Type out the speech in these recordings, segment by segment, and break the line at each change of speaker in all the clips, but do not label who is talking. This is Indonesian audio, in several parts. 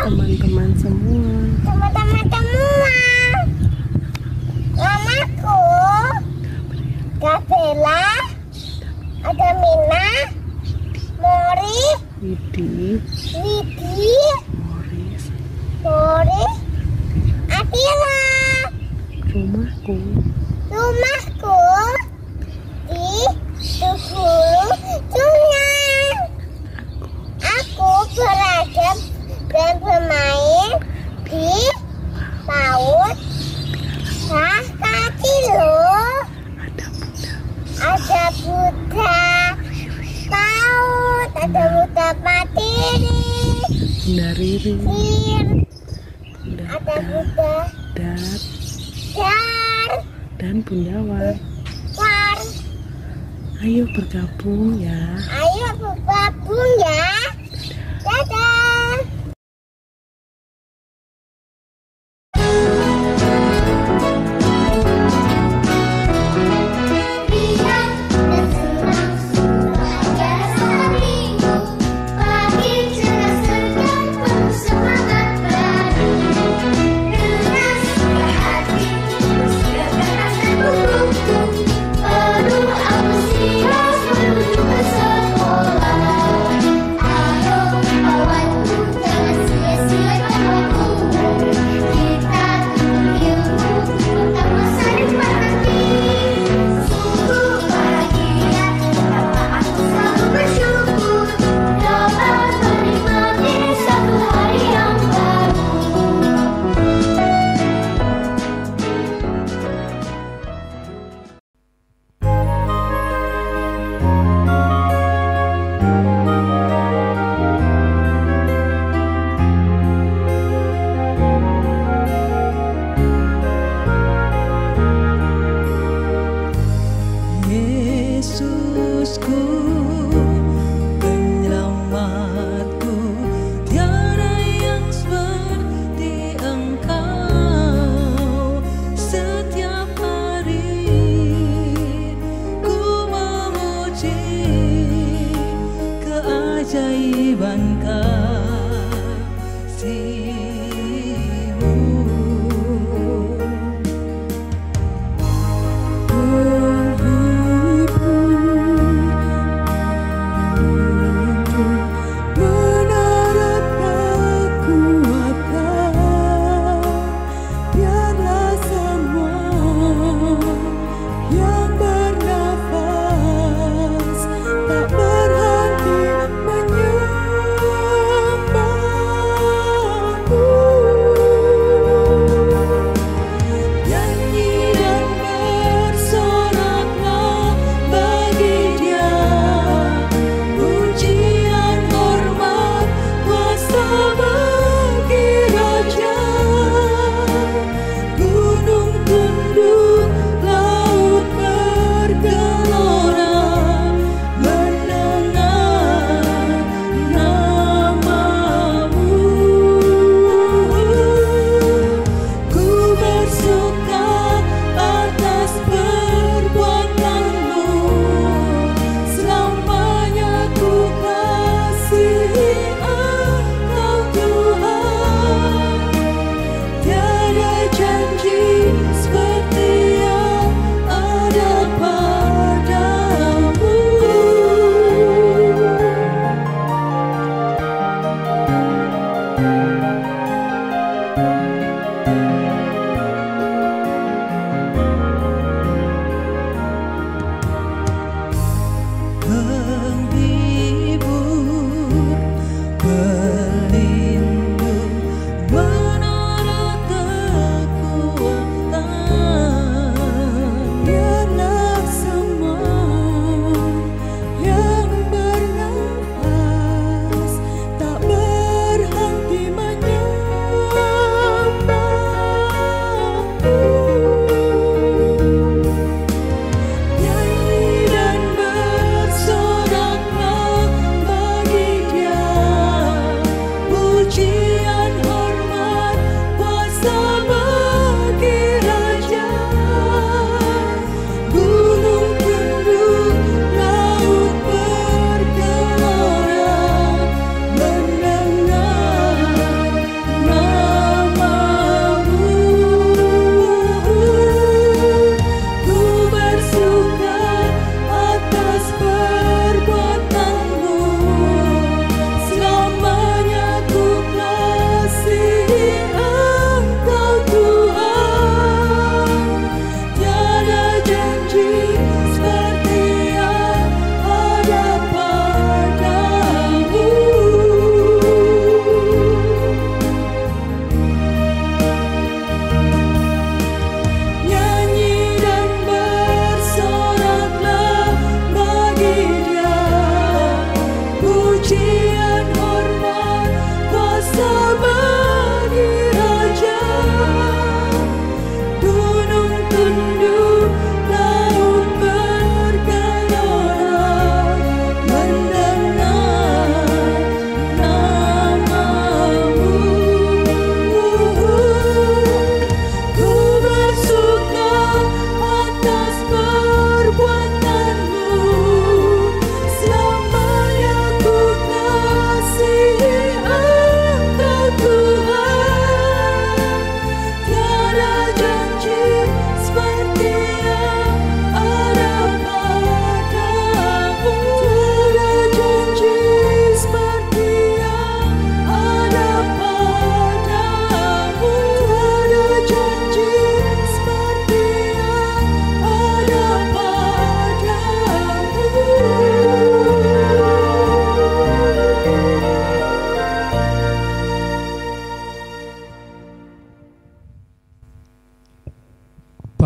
teman-teman semua.
Teman-teman semua. Namaku Gabriela, ada Mina, Mori,
Widi,
Mori, Atila.
rumahku
di Tuhulu Sungai. Aku berada dan bermain di laut Kacilo. Ada budak laut, ada budak materi,
Bunda Riri, Bunda
ada budak
Dat,
dar,
dan Bunda War.
war.
Ayo bergabung ya.
Ayo bergabung ya. Dadah.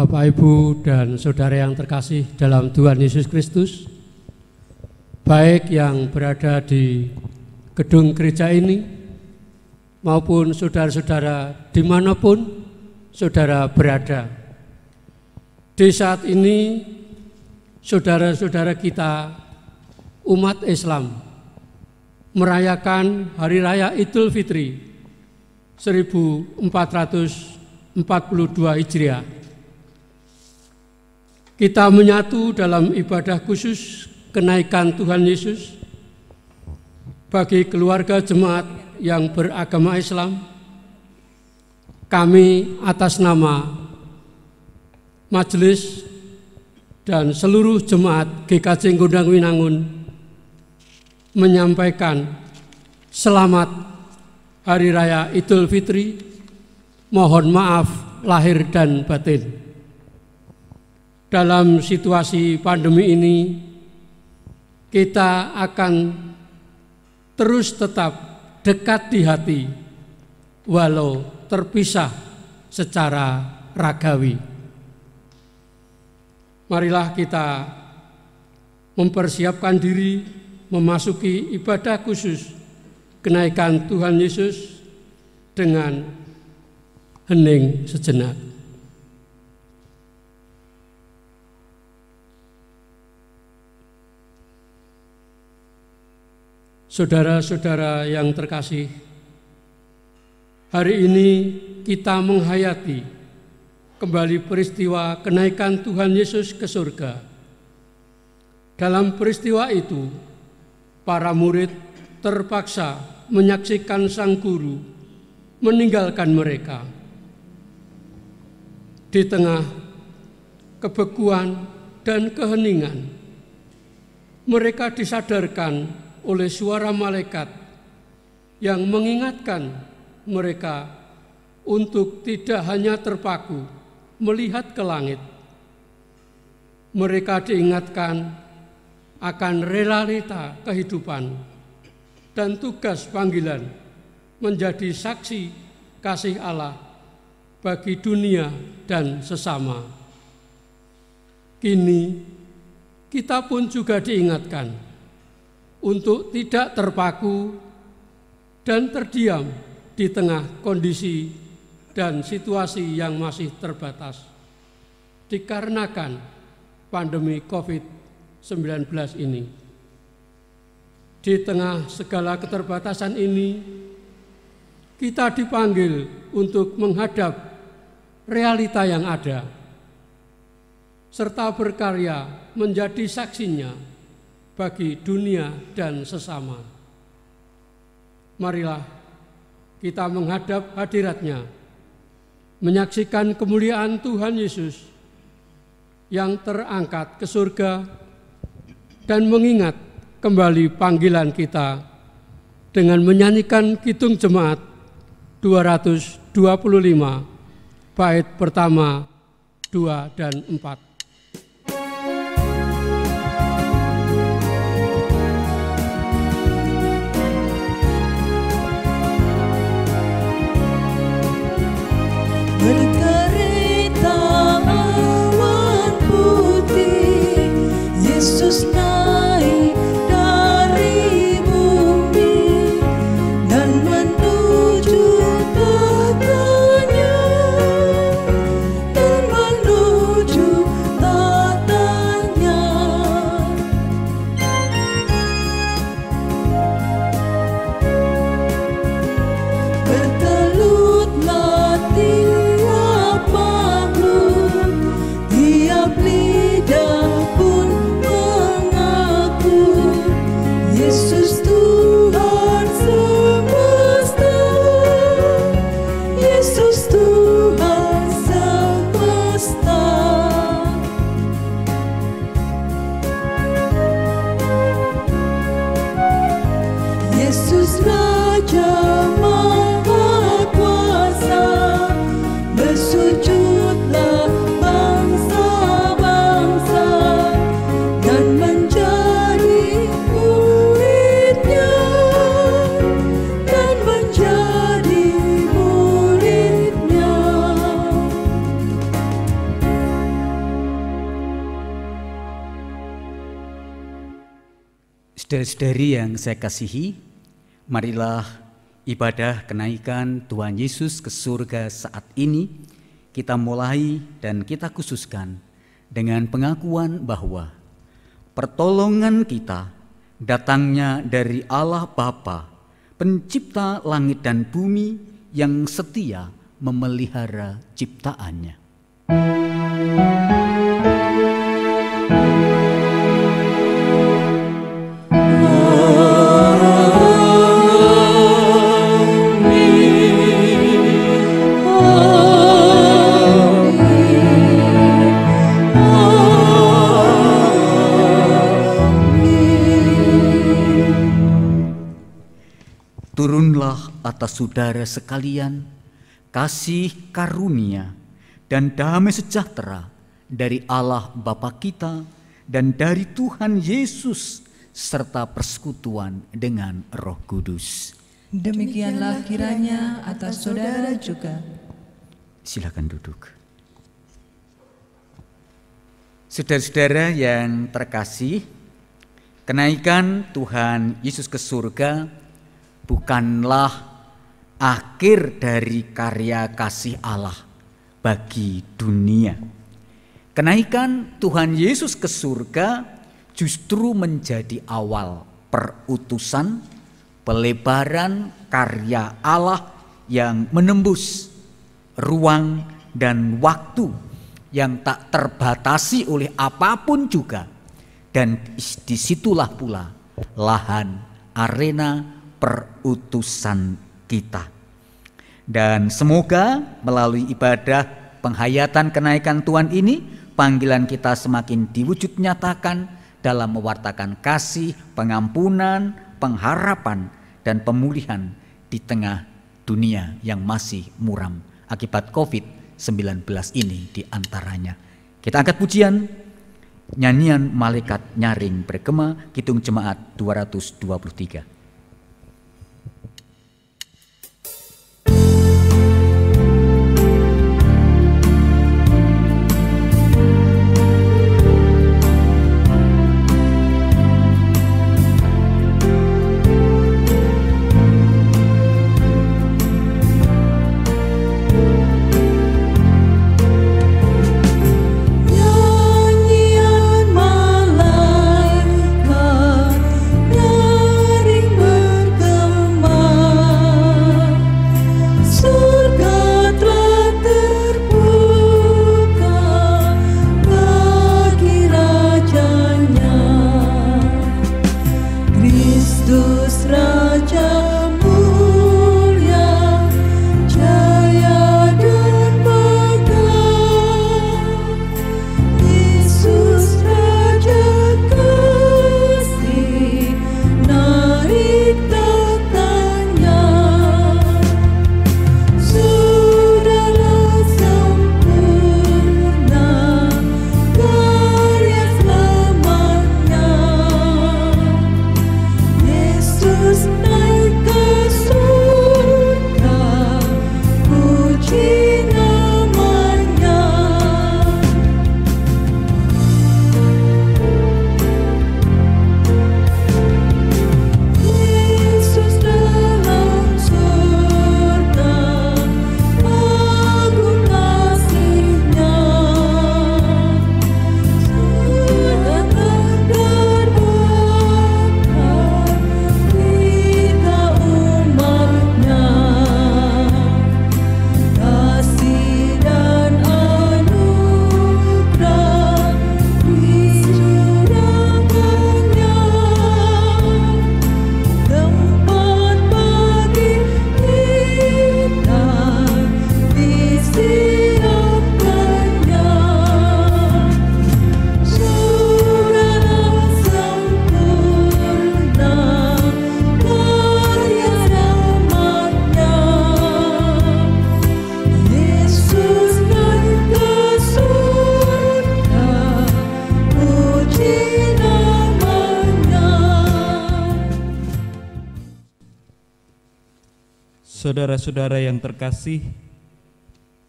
Bapak, Ibu, dan saudara yang terkasih dalam Tuhan Yesus Kristus, baik yang berada di gedung gereja ini maupun saudara-saudara dimanapun saudara berada. Di saat ini saudara-saudara kita umat Islam merayakan Hari Raya Idul Fitri 1442 Hijriah. Kita menyatu dalam ibadah khusus kenaikan Tuhan Yesus bagi keluarga jemaat yang beragama Islam. Kami atas nama majelis dan seluruh jemaat GKJ Gondang Winangun menyampaikan selamat Hari Raya Idul Fitri, mohon maaf lahir dan batin. Dalam situasi pandemi ini, kita akan terus tetap dekat di hati, walau terpisah secara ragawi. Marilah kita mempersiapkan diri memasuki ibadah khusus kenaikan Tuhan Yesus dengan hening sejenak. Saudara-saudara yang terkasih, hari ini kita menghayati kembali peristiwa kenaikan Tuhan Yesus ke surga. Dalam peristiwa itu, para murid terpaksa menyaksikan sang guru meninggalkan mereka. Di tengah kebekuan dan keheningan, mereka disadarkan oleh suara malaikat yang mengingatkan mereka untuk tidak hanya terpaku melihat ke langit. Mereka diingatkan akan realita kehidupan dan tugas panggilan menjadi saksi kasih Allah bagi dunia dan sesama. Kini kita pun juga diingatkan untuk tidak terpaku dan terdiam di tengah kondisi dan situasi yang masih terbatas dikarenakan pandemi COVID-19 ini. Di tengah segala keterbatasan ini, kita dipanggil untuk menghadap realita yang ada, serta berkarya menjadi saksinya bagi dunia dan sesama. Marilah kita menghadap hadirat-Nya, menyaksikan kemuliaan Tuhan Yesus yang terangkat ke surga dan mengingat kembali panggilan kita dengan menyanyikan Kidung Jemaat 225 bait pertama, 2 dan 4.
Berkereta awan putih, Yesus naik dari bumi dan menuju tahtanya dan menuju
Saudara-saudari yang saya kasihi, marilah ibadah kenaikan Tuhan Yesus ke surga saat ini kita mulai dan kita khususkan dengan pengakuan bahwa pertolongan kita datangnya dari Allah Bapa, pencipta langit dan bumi yang setia memelihara ciptaannya. Turunlah atas saudara sekalian kasih karunia dan damai sejahtera dari Allah Bapa kita dan dari Tuhan Yesus serta persekutuan dengan Roh Kudus.
Demikianlah kiranya atas saudara juga.
Silakan duduk. Saudara-saudara yang terkasih, kenaikan Tuhan Yesus ke surga bukanlah akhir dari karya kasih Allah bagi dunia. Kenaikan Tuhan Yesus ke surga justru menjadi awal perutusan, pelebaran karya Allah yang menembus ruang dan waktu yang tak terbatasi oleh apapun juga. Dan disitulah pula lahan arena perutusan kita. Dan semoga melalui ibadah penghayatan kenaikan Tuhan ini, panggilan kita semakin diwujud nyatakan dalam mewartakan kasih, pengampunan, pengharapan, dan pemulihan di tengah dunia yang masih muram akibat COVID-19 ini diantaranya. Kita angkat pujian, nyanyian malaikat nyaring bergema, Kidung Jemaat 223.
Saudara-saudara yang terkasih,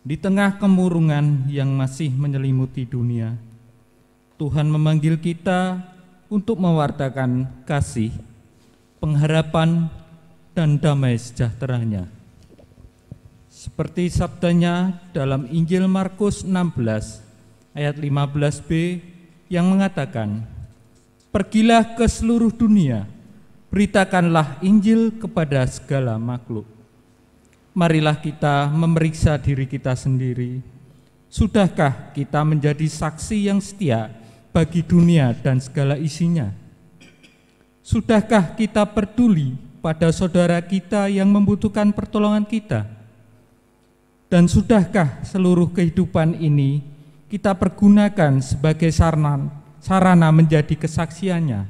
di tengah kemurungan yang masih menyelimuti dunia, Tuhan memanggil kita untuk mewartakan kasih, pengharapan, dan damai sejahteranya. Seperti sabdanya dalam Injil Markus 16 ayat 15b yang mengatakan, "Pergilah ke seluruh dunia, beritakanlah Injil kepada segala makhluk." Marilah kita memeriksa diri kita sendiri. Sudahkah kita menjadi saksi yang setia bagi dunia dan segala isinya? Sudahkah kita peduli pada saudara kita yang membutuhkan pertolongan kita? Dan sudahkah seluruh kehidupan ini kita pergunakan sebagai sarana menjadi kesaksiannya?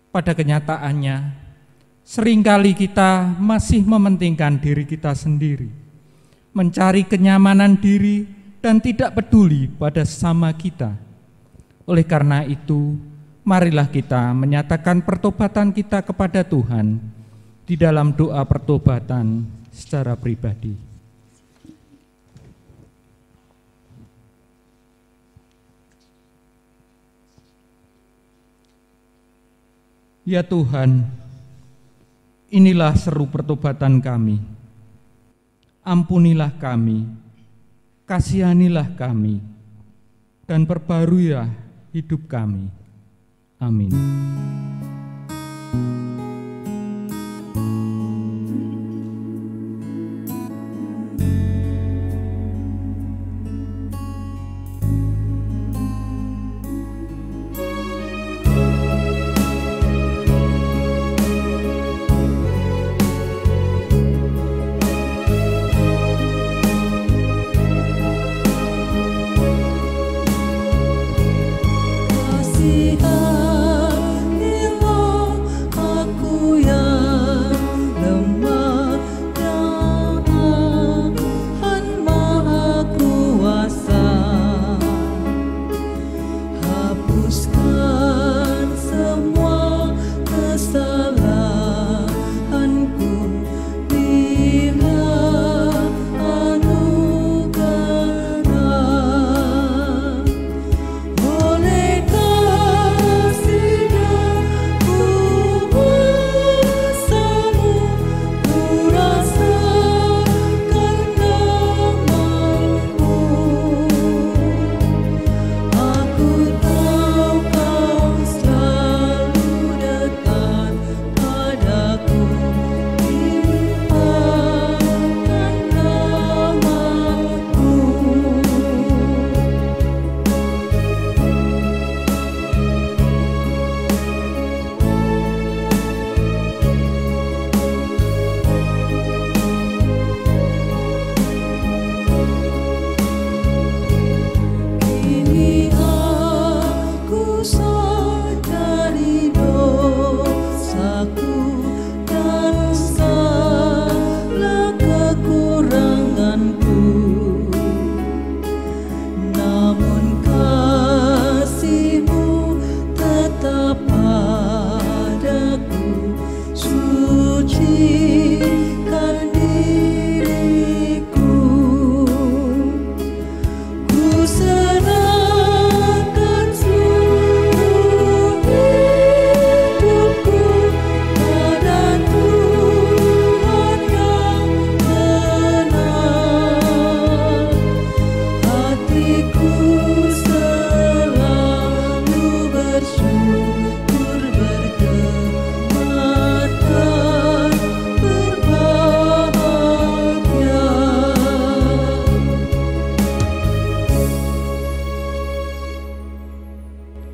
Pada kenyataannya, seringkali kita masih mementingkan diri kita sendiri, mencari kenyamanan diri dan tidak peduli pada sesama kita. Oleh karena itu, marilah kita menyatakan pertobatan kita kepada Tuhan di dalam doa pertobatan secara pribadi. Ya Tuhan, inilah seru pertobatan kami. Ampunilah kami, kasihanilah kami, dan perbaruilah hidup kami. Amin.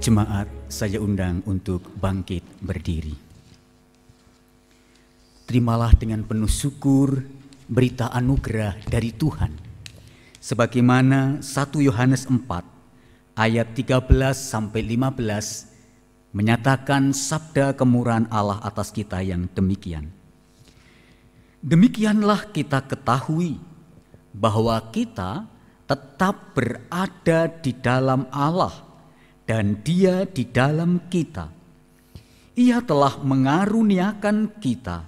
Jemaat, saya undang untuk bangkit berdiri. Terimalah dengan penuh syukur berita anugerah dari Tuhan. Sebagaimana 1 Yohanes 4 ayat 13-15 menyatakan sabda kemurahan Allah atas kita yang demikian. Demikianlah kita ketahui bahwa kita tetap berada di dalam Allah dan Dia di dalam kita. Ia telah mengaruniakan kita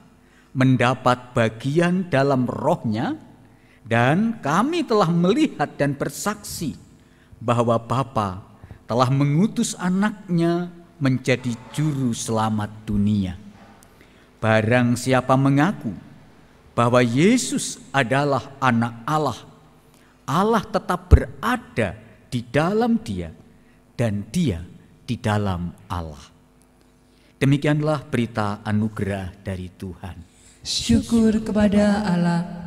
mendapat bagian dalam Roh-Nya, dan kami telah melihat dan bersaksi bahwa Bapa telah mengutus Anak-Nya menjadi juru selamat dunia. Barang siapa mengaku bahwa Yesus adalah anak Allah, Allah tetap berada di dalam dia dan dia di dalam Allah. Demikianlah berita anugerah dari Tuhan.
Syukur kepada Allah.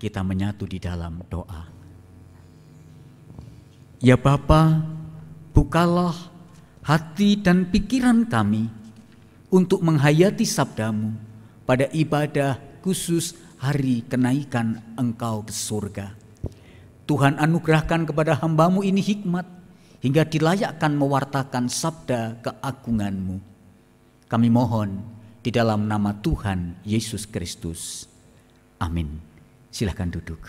Kita menyatu di dalam doa. Ya Bapa, bukalah hati dan pikiran kami untuk menghayati sabdamu pada ibadah khusus hari kenaikan Engkau ke surga. Tuhan anugerahkan kepada hamba-Mu ini hikmat hingga dilayakkan mewartakan sabda keagungan-Mu. Kami mohon di dalam nama Tuhan Yesus Kristus. Amin. Silahkan duduk.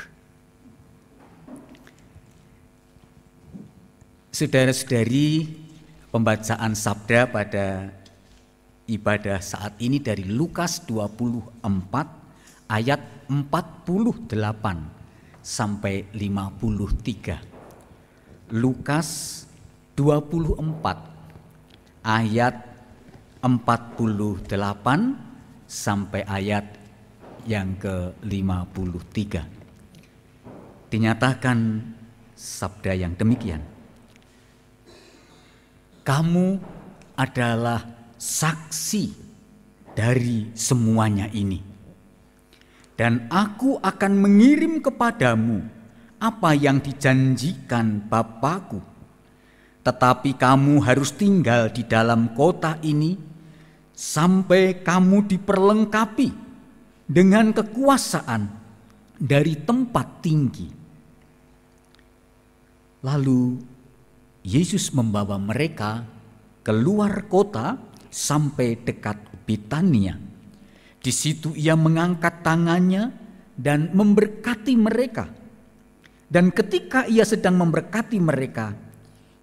Saudara-saudari, pembacaan sabda pada ibadah saat ini dari Lukas 24 ayat 48 sampai 53. Lukas 24 ayat 48 sampai ayat yang ke-53. Dinyatakan sabda yang demikian. Kamu adalah saksi dari semuanya ini. Dan aku akan mengirim kepadamu apa yang dijanjikan Bapakku. Tetapi kamu harus tinggal di dalam kota ini sampai kamu diperlengkapi dengan kekuasaan dari tempat tinggi. Lalu Yesus membawa mereka keluar kota sampai dekat Betania. Di situ ia mengangkat tangannya dan memberkati mereka. Dan ketika ia sedang memberkati mereka,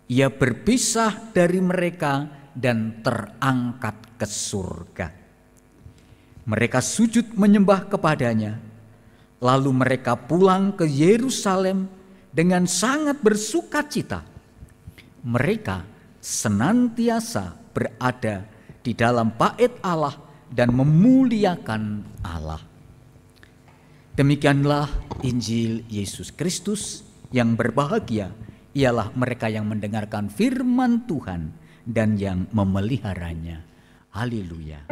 ia berpisah dari mereka dan terangkat ke surga. Mereka sujud menyembah kepadanya. Lalu mereka pulang ke Yerusalem dengan sangat bersukacita. Mereka senantiasa berada di dalam bait Allah dan memuliakan Allah. Demikianlah Injil Yesus Kristus. Yang berbahagia ialah mereka yang mendengarkan firman Tuhan dan yang memeliharanya. Haleluya.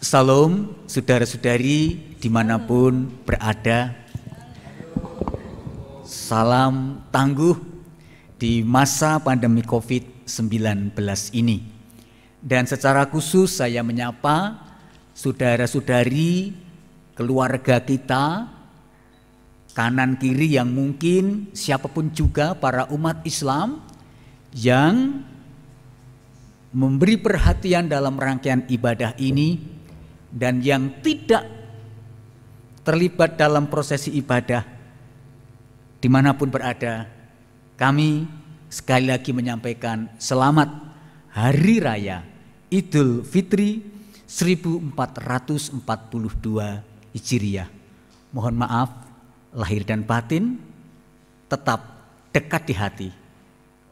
Salam saudara-saudari dimanapun berada. Salam tangguh di masa pandemi COVID-19 ini. Dan secara khusus saya menyapa saudara-saudari, keluarga kita, kanan kiri yang mungkin siapapun juga para umat Islam yang memberi perhatian dalam rangkaian ibadah ini dan yang tidak terlibat dalam prosesi ibadah, dimanapun berada, kami sekali lagi menyampaikan selamat Hari Raya Idul Fitri 1442 Hijriah. Mohon maaf lahir dan batin, tetap dekat di hati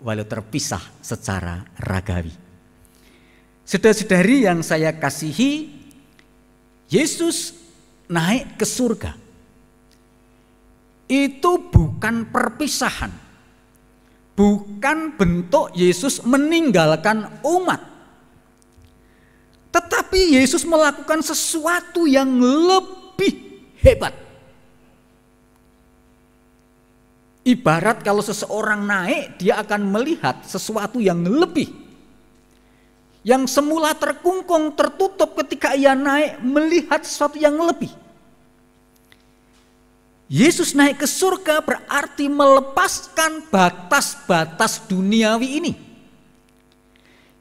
walau terpisah secara ragawi. Saudara-saudari yang saya kasihi, Yesus naik ke surga. Itu bukan perpisahan, bukan bentuk Yesus meninggalkan umat, tetapi Yesus melakukan sesuatu yang lebih hebat. Ibarat kalau seseorang naik, dia akan melihat sesuatu yang lebih. Yang semula terkungkung, tertutup, ketika ia naik melihat sesuatu yang lebih. Yesus naik ke surga berarti melepaskan batas-batas duniawi ini.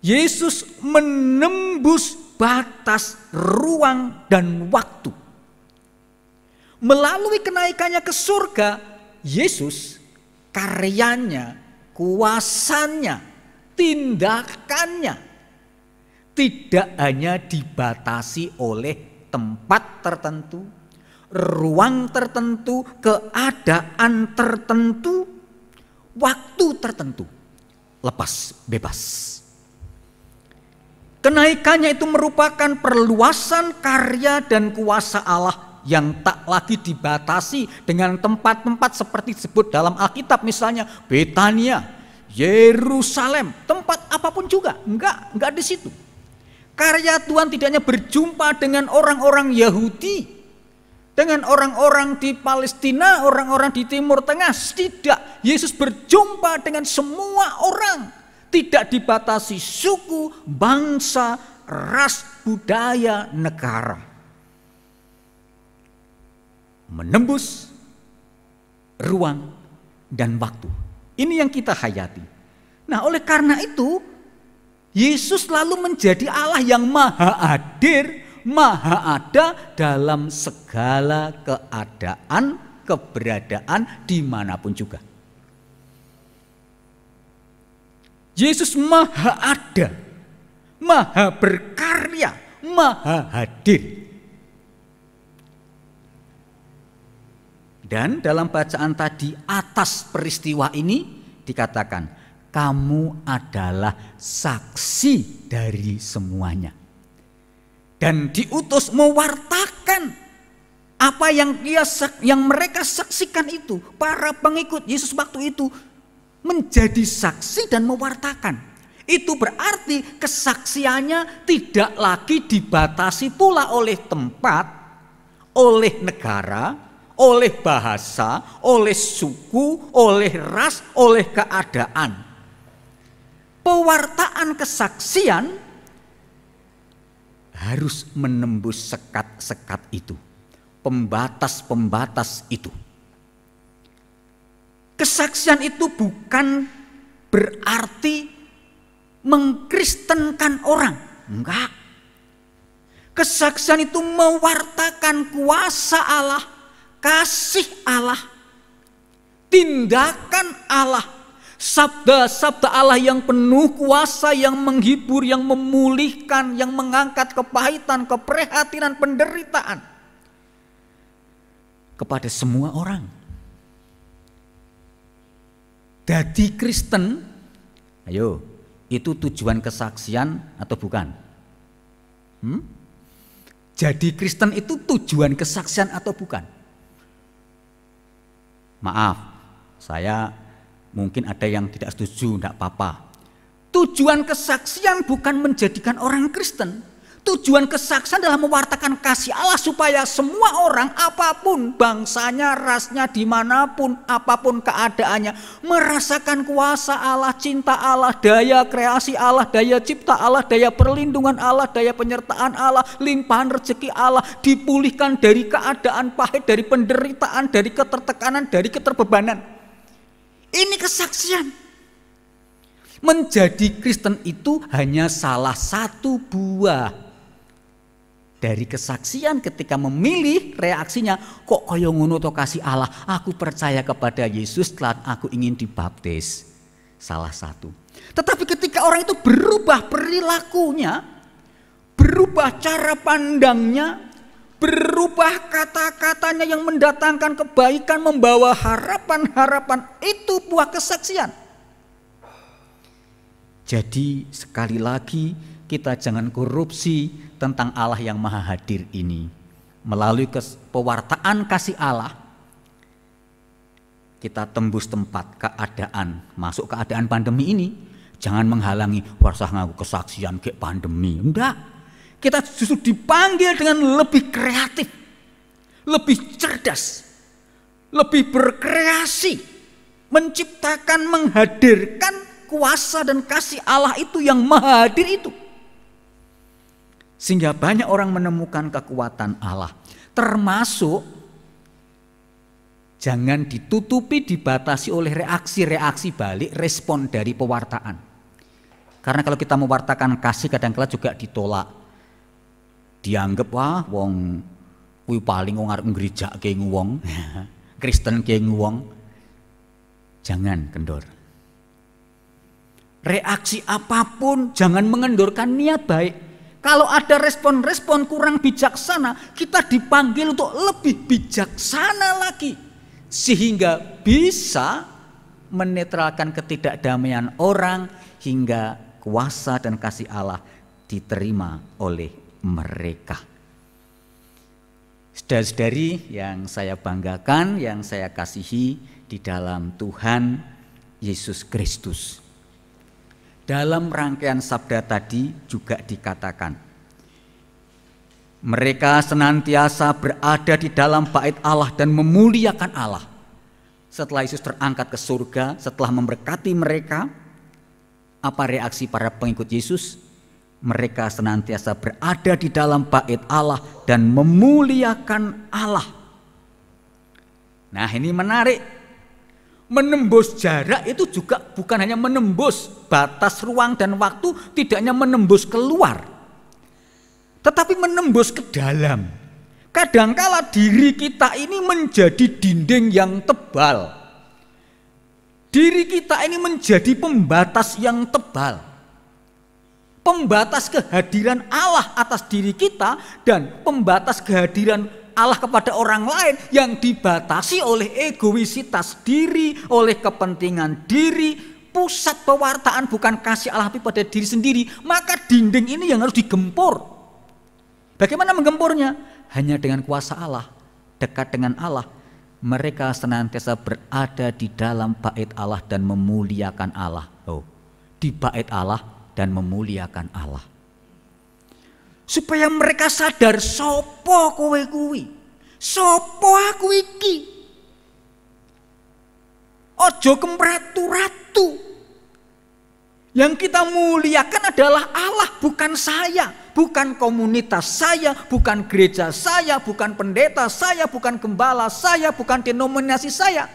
Yesus menembus batas ruang dan waktu. Melalui kenaikannya ke surga, Yesus karyanya, kuasanya, tindakannya tidak hanya dibatasi oleh tempat tertentu, ruang tertentu, keadaan tertentu, waktu tertentu. Lepas bebas. Kenaikannya itu merupakan perluasan karya dan kuasa Allah yang tak lagi dibatasi dengan tempat-tempat seperti disebut dalam Alkitab, misalnya Betania, Yerusalem, tempat apapun juga, enggak di situ. Karya Tuhan tidak hanya berjumpa dengan orang-orang Yahudi, dengan orang-orang di Palestina, orang-orang di Timur Tengah, tidak. Yesus berjumpa dengan semua orang, tidak dibatasi suku, bangsa, ras, budaya, negara. Menembus ruang dan waktu. Ini yang kita hayati. Nah, oleh karena itu Yesus lalu menjadi Allah yang maha hadir, maha ada dalam segala keadaan, keberadaan dimanapun juga. Yesus maha ada, maha berkarya, maha hadir. Dan dalam bacaan tadi atas peristiwa ini dikatakan, kamu adalah saksi dari semuanya. Dan diutus mewartakan apa yang mereka saksikan itu. Para pengikut Yesus waktu itu menjadi saksi dan mewartakan. Itu berarti kesaksiannya tidak lagi dibatasi pula oleh tempat, oleh negara, oleh bahasa, oleh suku, oleh ras, oleh keadaan. Pewartaan kesaksian harus menembus sekat-sekat itu, pembatas-pembatas itu. Kesaksian itu bukan berarti mengkristenkan orang, enggak. Kesaksian itu mewartakan kuasa Allah, kasih Allah, tindakan Allah, sabda-sabda Allah yang penuh kuasa, yang menghibur, yang memulihkan, yang mengangkat kepahitan, keprihatinan, penderitaan kepada semua orang. Jadi Kristen, ayo, itu tujuan kesaksian atau bukan? Jadi Kristen itu tujuan kesaksian atau bukan? Maaf, saya mungkin ada yang tidak setuju, tidak apa-apa. Tujuan kesaksian bukan menjadikan orang Kristen. Tujuan kesaksian adalah mewartakan kasih Allah supaya semua orang, apapun bangsanya, rasnya, dimanapun, apapun keadaannya, merasakan kuasa Allah, cinta Allah, daya kreasi Allah, daya cipta Allah, daya perlindungan Allah, daya penyertaan Allah, limpahan rezeki Allah, dipulihkan dari keadaan pahit, dari penderitaan, dari ketertekanan, dari keterbebanan. Ini kesaksian. Menjadi Kristen itu hanya salah satu buah dari kesaksian ketika memilih reaksinya, kok kaya ngono to kasih Allah, aku percaya kepada Yesus setelah aku ingin dibaptis. Salah satu. Tetapi ketika orang itu berubah perilakunya, berubah cara pandangnya, berubah kata-katanya yang mendatangkan kebaikan, membawa harapan-harapan, itu buah kesaksian. Jadi sekali lagi kita jangan korupsi tentang Allah yang maha hadir ini. Melalui pewartaan kasih Allah, kita tembus tempat keadaan, masuk keadaan pandemi ini. Jangan menghalangi warsa ngaku kesaksian ke pandemi. Enggak. Kita justru dipanggil dengan lebih kreatif, lebih cerdas, lebih berkreasi, menciptakan, menghadirkan kuasa dan kasih Allah itu yang maha hadir itu. Sehingga banyak orang menemukan kekuatan Allah. Termasuk jangan ditutupi, dibatasi oleh reaksi-reaksi balik, respon dari pewartaan. Karena kalau kita mewartakan kasih kadang-kala juga ditolak. Dianggap wah wong kuwi paling wong arep nggerejake wong, Kristen ke wong. Jangan kendor. Reaksi apapun jangan mengendorkan niat baik. Kalau ada respon-respon kurang bijaksana, kita dipanggil untuk lebih bijaksana lagi. Sehingga bisa menetralkan ketidakdamaian orang hingga kuasa dan kasih Allah diterima oleh mereka. Saudara-saudari yang saya banggakan, yang saya kasihi di dalam Tuhan Yesus Kristus. Dalam rangkaian sabda tadi juga dikatakan, mereka senantiasa berada di dalam bait Allah dan memuliakan Allah. Setelah Yesus terangkat ke surga, setelah memberkati mereka, apa reaksi para pengikut Yesus? Mereka senantiasa berada di dalam bait Allah dan memuliakan Allah. Nah, ini menarik. Menembus jarak itu juga bukan hanya menembus batas ruang dan waktu, tidak hanya menembus keluar, tetapi menembus ke dalam. Kadangkala diri kita ini menjadi dinding yang tebal. Diri kita ini menjadi pembatas yang tebal. Pembatas kehadiran Allah atas diri kita dan pembatas kehadiran Allah kepada orang lain yang dibatasi oleh egoisitas diri, oleh kepentingan diri. Pusat pewartaan bukan kasih Allah tapi pada diri sendiri. Maka dinding ini yang harus digempur. Bagaimana menggempurnya? Hanya dengan kuasa Allah, dekat dengan Allah. Mereka senantiasa berada di dalam bait Allah dan memuliakan Allah. Oh, di bait Allah dan memuliakan Allah. Supaya mereka sadar, sopo kowe kuwi, sopo aku iki. Ojo kemratu-ratu. Yang kita muliakan adalah Allah, bukan saya, bukan komunitas saya, bukan gereja saya, bukan pendeta saya, bukan gembala saya, bukan denominasi saya.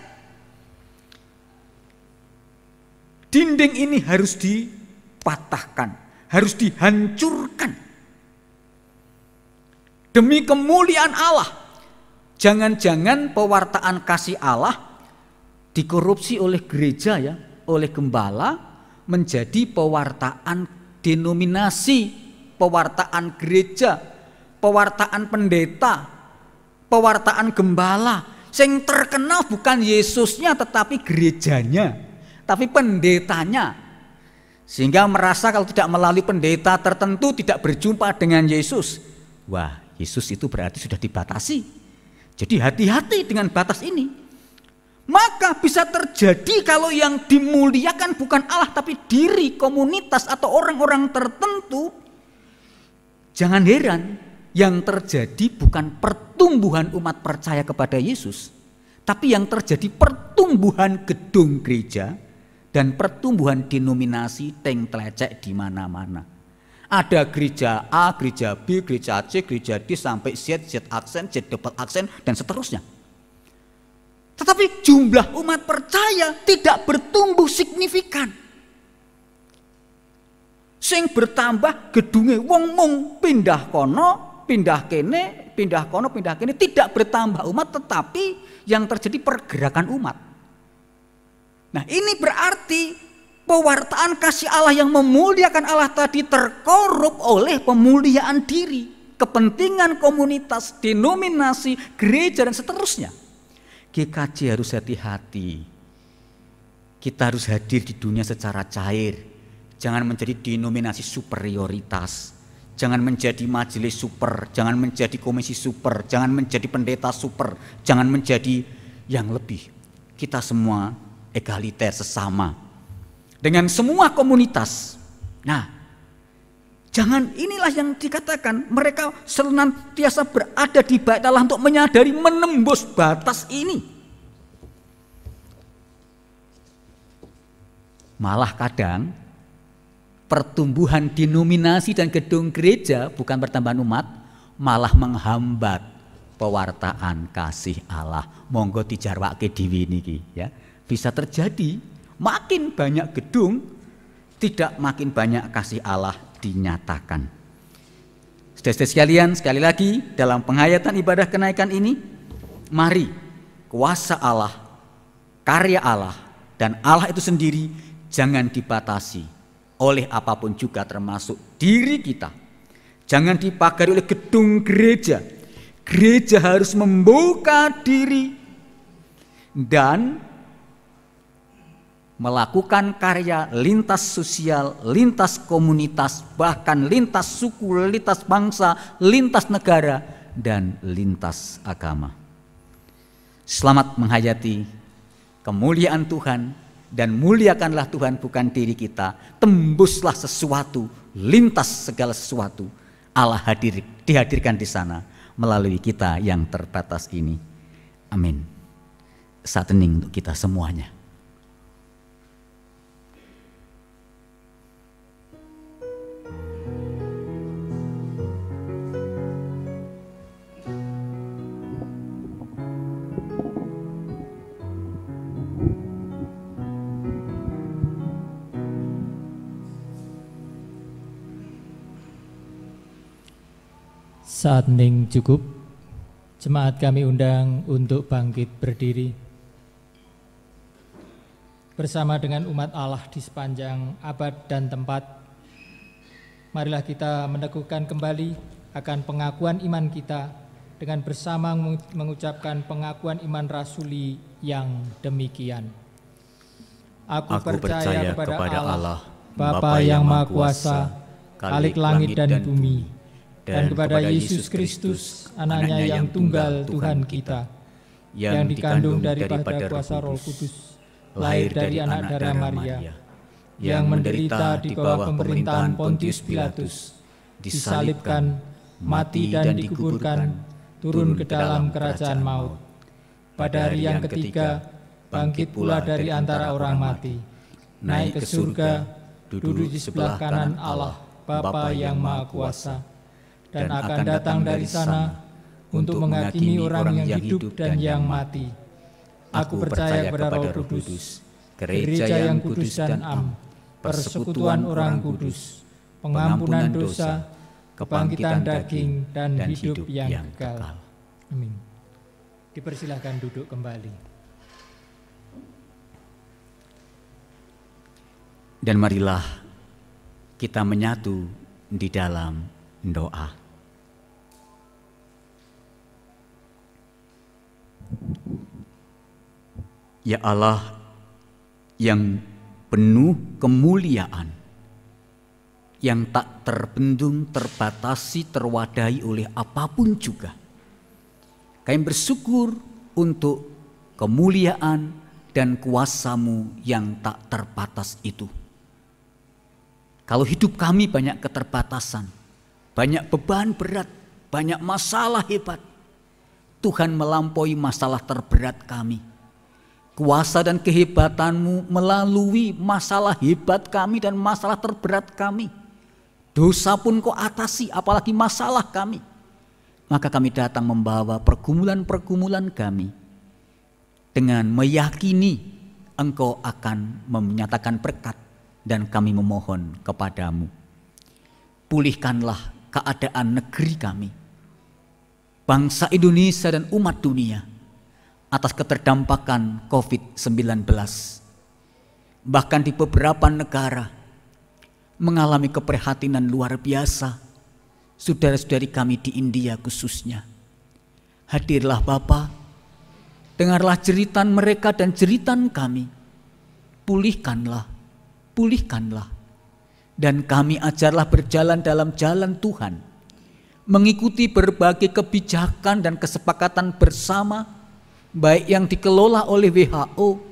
Dinding ini harus dipatahkan, harus dihancurkan. Demi kemuliaan Allah. Jangan-jangan pewartaan kasih Allah dikorupsi oleh gereja ya, oleh gembala menjadi pewartaan denominasi, pewartaan gereja, pewartaan pendeta, pewartaan gembala. Yang terkenal bukan Yesusnya tetapi gerejanya, tapi pendetanya. Sehingga merasa kalau tidak melalui pendeta tertentu tidak berjumpa dengan Yesus. Wah, Yesus itu berarti sudah dibatasi. Jadi hati-hati dengan batas ini. Maka bisa terjadi kalau yang dimuliakan bukan Allah tapi diri, komunitas atau orang-orang tertentu. Jangan heran yang terjadi bukan pertumbuhan umat percaya kepada Yesus, tapi yang terjadi pertumbuhan gedung gereja dan pertumbuhan denominasi teng telecek di mana-mana. Ada gereja A, gereja B, gereja C, gereja D sampai Z, Z aksen, Z double aksen dan seterusnya. Tetapi jumlah umat percaya tidak bertumbuh signifikan. Sing bertambah gedunge wong mung pindah kono, pindah kene, pindah kono, pindah kene, tidak bertambah umat, tetapi yang terjadi pergerakan umat. Nah, ini berarti pewartaan kasih Allah yang memuliakan Allah tadi terkorup oleh pemuliaan diri, kepentingan komunitas, denominasi, gereja dan seterusnya. GKJ harus hati-hati. Kita harus hadir di dunia secara cair. Jangan menjadi denominasi superioritas. Jangan menjadi majelis super, jangan menjadi komisi super, jangan menjadi pendeta super, jangan menjadi yang lebih. Kita semua egaliter, sesama dengan semua komunitas. Nah, jangan, inilah yang dikatakan mereka senantiasa berada di bait Allah untuk menyadari menembus batas ini. Malah kadang pertumbuhan denominasi dan gedung gereja bukan pertambahan umat, malah menghambat pewartaan kasih Allah. Monggo dijarwake dhewe niki ya. Bisa terjadi makin banyak gedung, tidak makin banyak kasih Allah dinyatakan. Saudara-saudara sekalian, sekali lagi dalam penghayatan ibadah kenaikan ini, mari kuasa Allah, karya Allah, dan Allah itu sendiri jangan dibatasi oleh apapun juga, termasuk diri kita. Jangan dipagari oleh gedung gereja. Gereja harus membuka diri dan melakukan karya lintas sosial, lintas komunitas, bahkan lintas suku, lintas bangsa, lintas negara, dan lintas agama. Selamat menghayati kemuliaan Tuhan, dan muliakanlah Tuhan bukan diri kita. Tembuslah sesuatu, lintas segala sesuatu. Allah dihadirkan di sana melalui kita yang terbatas ini. Amin. Saat hening untuk kita semuanya.
Saat hening cukup, jemaat kami undang untuk bangkit berdiri. Bersama dengan umat Allah di sepanjang abad dan tempat, marilah kita meneguhkan kembali akan pengakuan iman kita dengan bersama mengucapkan pengakuan iman rasuli yang demikian. Aku percaya kepada Allah, Bapa yang Maha Kuasa, Khalik langit dan bumi, dan kepada Yesus Kristus, anaknya yang tunggal Tuhan kita, yang dikandung daripada kuasa Roh Kudus, lahir dari anak darah Maria, yang menderita di bawah pemerintahan Pontius Pilatus, disalibkan, mati dan dikuburkan, turun ke dalam kerajaan maut. Pada hari yang ketiga, bangkit pula dari antara orang mati, naik ke surga, duduk di sebelah kanan Allah, Bapa yang Maha Kuasa, dan akan datang dari sana untuk menghakimi orang yang hidup dan yang mati. Aku percaya kepada Roh Kudus, gereja yang kudus dan am, persekutuan orang kudus, pengampunan dosa, kebangkitan daging, dan hidup yang kekal. Amin. Dipersilahkan duduk kembali.
Dan marilah kita menyatu di dalam doa. Ya Allah yang penuh kemuliaan, yang tak terbendung, terbatasi, terwadahi oleh apapun juga, kami bersyukur untuk kemuliaan dan kuasa-Mu yang tak terbatas itu. Kalau hidup kami banyak keterbatasan, banyak beban berat, banyak masalah hebat, Tuhan melampaui masalah terberat kami. Kuasa dan kehebatan-Mu melalui masalah hebat kami dan masalah terberat kami. Dosa pun Kau atasi, apalagi masalah kami. Maka kami datang membawa pergumulan-pergumulan kami dengan meyakini Engkau akan menyatakan berkat, dan kami memohon kepadamu. Pulihkanlah keadaan negeri kami, bangsa Indonesia dan umat dunia atas keterdampakan COVID-19. Bahkan di beberapa negara mengalami keprihatinan luar biasa. Saudara-saudari kami di India khususnya. Hadirlah Bapa, dengarlah jeritan mereka dan jeritan kami. Pulihkanlah, pulihkanlah. Dan kami ajarlah berjalan dalam jalan Tuhan, mengikuti berbagai kebijakan dan kesepakatan bersama, baik yang dikelola oleh WHO,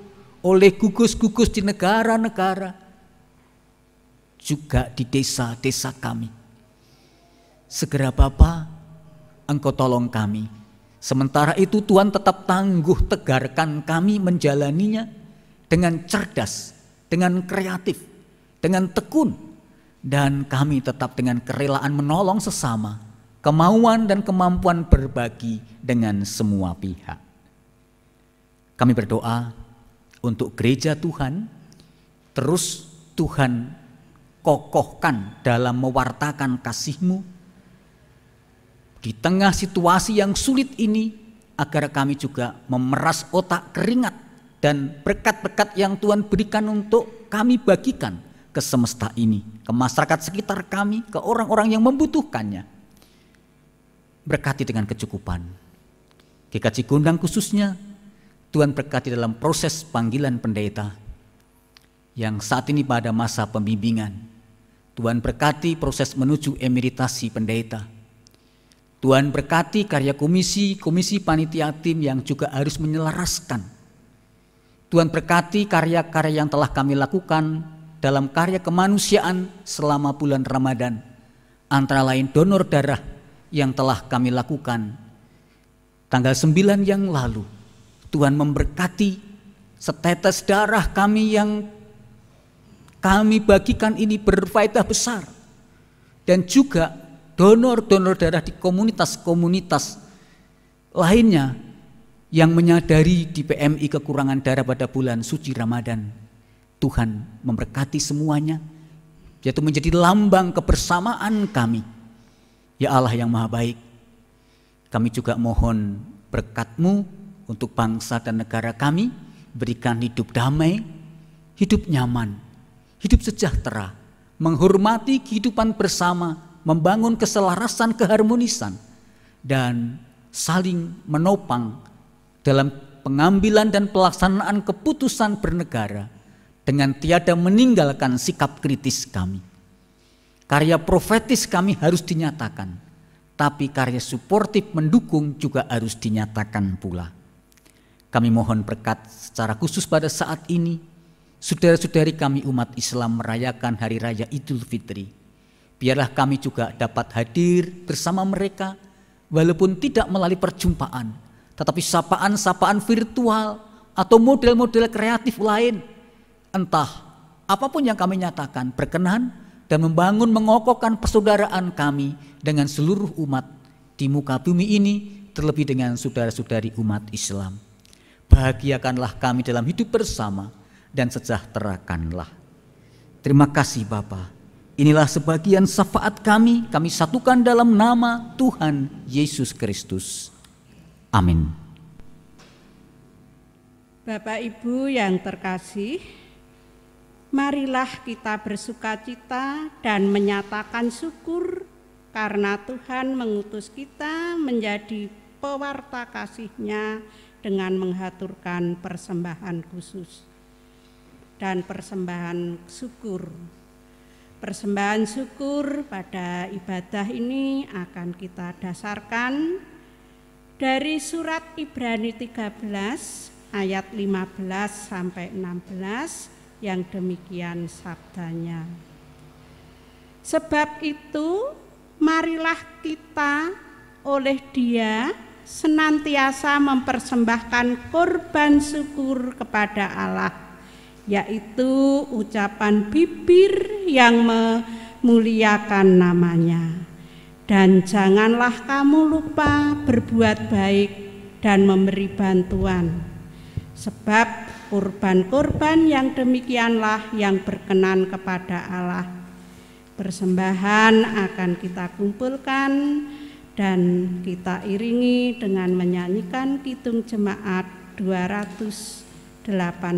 oleh gugus-gugus di negara-negara, juga di desa-desa kami. Segera Bapa, Engkau tolong kami. Sementara itu Tuhan tetap tangguh tegarkan kami menjalaninya dengan cerdas, dengan kreatif, dengan tekun. Dan kami tetap dengan kerelaan menolong sesama, kemauan dan kemampuan berbagi dengan semua pihak. Kami berdoa untuk gereja Tuhan, terus Tuhan kokohkan dalam mewartakan kasih-Mu di tengah situasi yang sulit ini, agar kami juga memeras otak keringat dan berkat-berkat yang Tuhan berikan untuk kami bagikan ke semesta ini, ke masyarakat sekitar kami, ke orang-orang yang membutuhkannya. Berkati dengan kecukupan. GKJ Gondang khususnya, Tuhan berkati dalam proses panggilan pendeta yang saat ini pada masa pembimbingan. Tuhan berkati proses menuju emeritasi pendeta. Tuhan berkati karya komisi panitia tim yang juga harus menyelaraskan. Tuhan berkati karya-karya yang telah kami lakukan dalam karya kemanusiaan selama bulan Ramadan, antara lain donor darah yang telah kami lakukan tanggal 9 yang lalu. Tuhan memberkati setetes darah kami yang kami bagikan ini berfaedah besar, dan juga donor-donor darah di komunitas-komunitas lainnya yang menyadari di PMI kekurangan darah pada bulan suci Ramadan. Tuhan memberkati semuanya, yaitu menjadi lambang kebersamaan kami. Ya Allah yang Maha Baik, kami juga mohon berkat-Mu untuk bangsa dan negara kami. Berikan hidup damai, hidup nyaman, hidup sejahtera, menghormati kehidupan bersama, membangun keselarasan, keharmonisan, dan saling menopang dalam pengambilan dan pelaksanaan keputusan bernegara, dengan tiada meninggalkan sikap kritis kami. Karya profetis kami harus dinyatakan, tapi karya suportif mendukung juga harus dinyatakan pula. Kami mohon berkat secara khusus pada saat ini, saudara-saudari kami umat Islam merayakan Hari Raya Idul Fitri. Biarlah kami juga dapat hadir bersama mereka, walaupun tidak melalui perjumpaan, tetapi sapaan-sapaan virtual atau model-model kreatif lain. Entah apapun yang kami nyatakan berkenan dan membangun mengokohkan persaudaraan kami dengan seluruh umat di muka bumi ini, terlebih dengan saudara-saudari umat Islam. Bahagiakanlah kami dalam hidup bersama dan sejahterakanlah. Terima kasih Bapa. Inilah sebagian syafaat kami satukan dalam nama Tuhan Yesus Kristus. Amin.
Bapak Ibu yang terkasih, marilah kita bersukacita dan menyatakan syukur karena Tuhan mengutus kita menjadi pewarta kasih-Nya dengan menghaturkan persembahan khusus dan persembahan syukur. Persembahan syukur pada ibadah ini akan kita dasarkan dari surat Ibrani 13 ayat 15 sampai 16 yang demikian sabdanya. Sebab itu marilah kita oleh Dia senantiasa mempersembahkan korban syukur kepada Allah, yaitu ucapan bibir yang memuliakan nama-Nya. Dan janganlah kamu lupa berbuat baik dan memberi bantuan, sebab korban-korban yang demikianlah yang berkenan kepada Allah. Persembahan akan kita kumpulkan Dan kita iringi dengan menyanyikan Kidung Jemaat 289.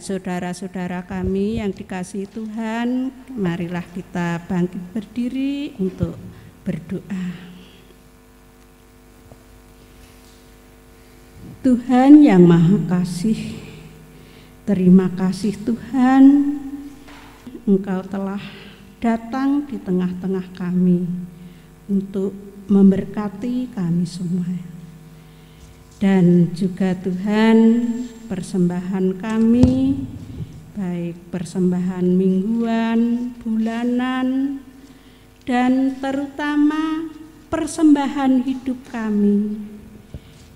Saudara-saudara kami yang dikasihi Tuhan, marilah kita bangkit berdiri untuk berdoa. Tuhan yang Maha Kasih, terima kasih Tuhan, Engkau telah datang di tengah-tengah kami untuk memberkati kami semua. Dan juga Tuhan, persembahan kami, baik persembahan mingguan, bulanan, dan terutama persembahan hidup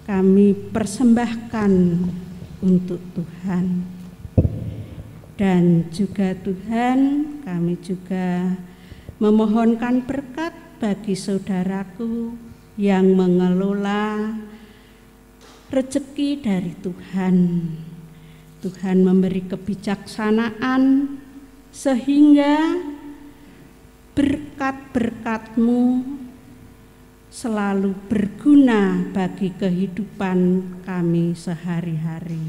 kami persembahkan untuk Tuhan. Dan juga Tuhan, kami juga memohonkan berkat bagi saudaraku yang mengelola rezeki dari Tuhan. Tuhan memberi kebijaksanaan sehingga berkat-berkat-Mu selalu berguna bagi kehidupan kami sehari-hari.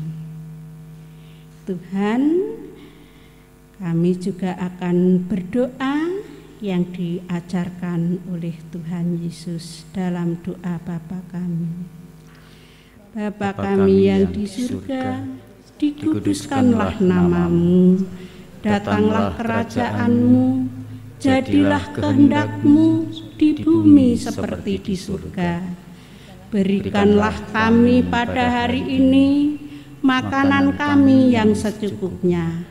Tuhan, kami juga akan berdoa yang diajarkan oleh Tuhan Yesus dalam doa Bapa kami. Bapa kami yang di surga, dikuduskanlah nama-Mu, datanglah kerajaan-Mu, jadilah kehendak-Mu di bumi seperti di surga. Berikanlah kami pada hari ini makanan kami yang secukupnya,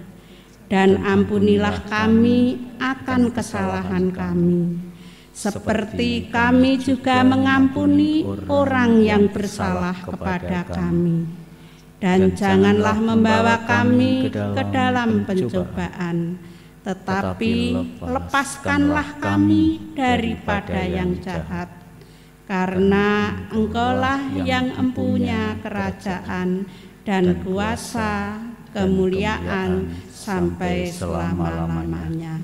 dan ampunilah kami akan kesalahan kami, seperti kami juga mengampuni orang yang bersalah kepada kami. Dan janganlah membawa kami ke dalam pencobaan, tetapi lepaskanlah kami daripada yang jahat. Karena Engkaulah yang empunya kerajaan dan kuasa, kemuliaan sampai selama-lamanya.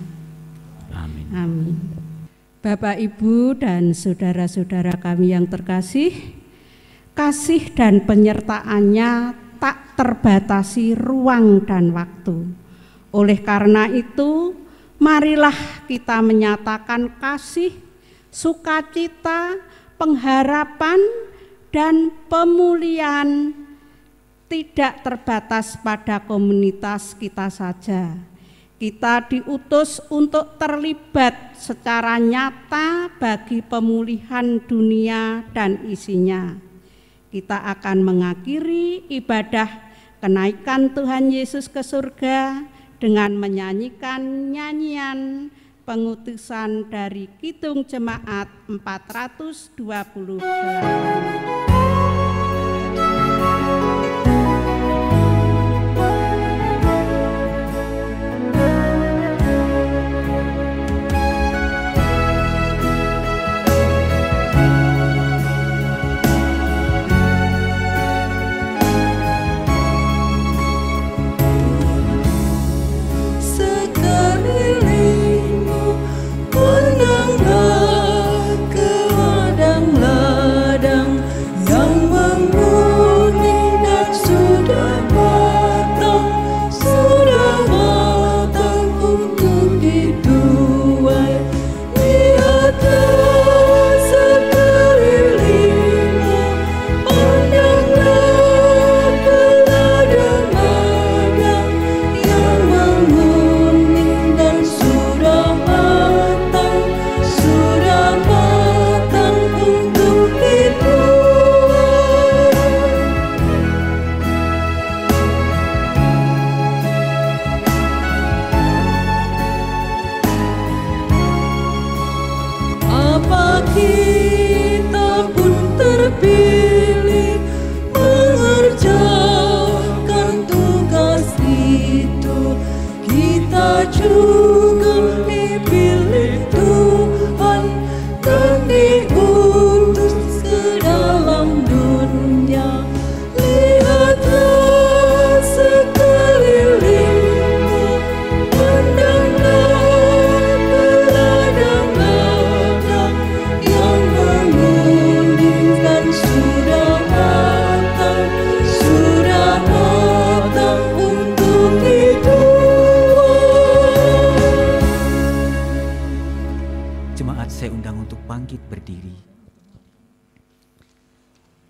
Amin.
Amin. Bapak, Ibu, dan saudara-saudara kami yang terkasih, kasih dan penyertaannya tak terbatasi ruang dan waktu. Oleh karena itu, marilah kita menyatakan kasih, sukacita, pengharapan, dan pemulihan tidak terbatas pada komunitas kita saja. Kita diutus untuk terlibat secara nyata bagi pemulihan dunia dan isinya. Kita akan mengakhiri ibadah kenaikan Tuhan Yesus ke surga dengan menyanyikan nyanyian pengutusan dari Kidung Jemaat 428.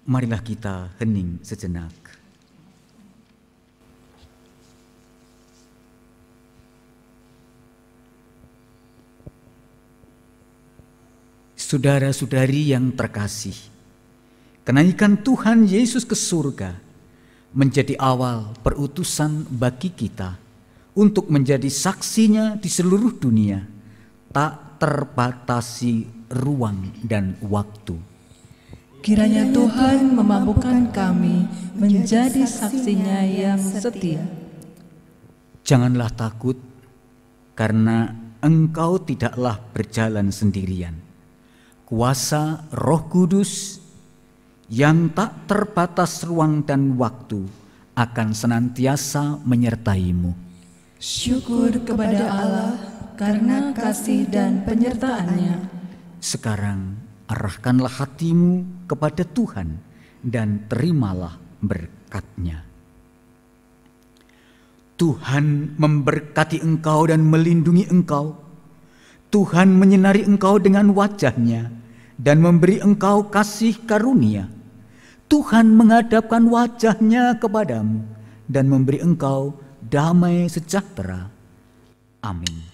Marilah kita hening sejenak. Saudara-saudari yang terkasih, kenaikan Tuhan Yesus ke surga menjadi awal perutusan bagi kita untuk menjadi saksinya di seluruh dunia, tak terbatasi ruang dan waktu.
Kiranya Tuhan memampukan kami menjadi saksinya yang setia.
Janganlah takut, karena engkau tidaklah berjalan sendirian. Kuasa Roh Kudus yang tak terbatas ruang dan waktu akan senantiasa menyertaimu.
Syukur kepada Allah karena kasih dan penyertaan-Nya.
Sekarang arahkanlah hatimu kepada Tuhan dan terimalah berkat-Nya. Tuhan memberkati engkau dan melindungi engkau. Tuhan menyinari engkau dengan wajah-Nya dan memberi engkau kasih karunia. Tuhan menghadapkan wajah-Nya kepadamu dan memberi engkau damai sejahtera. Amin.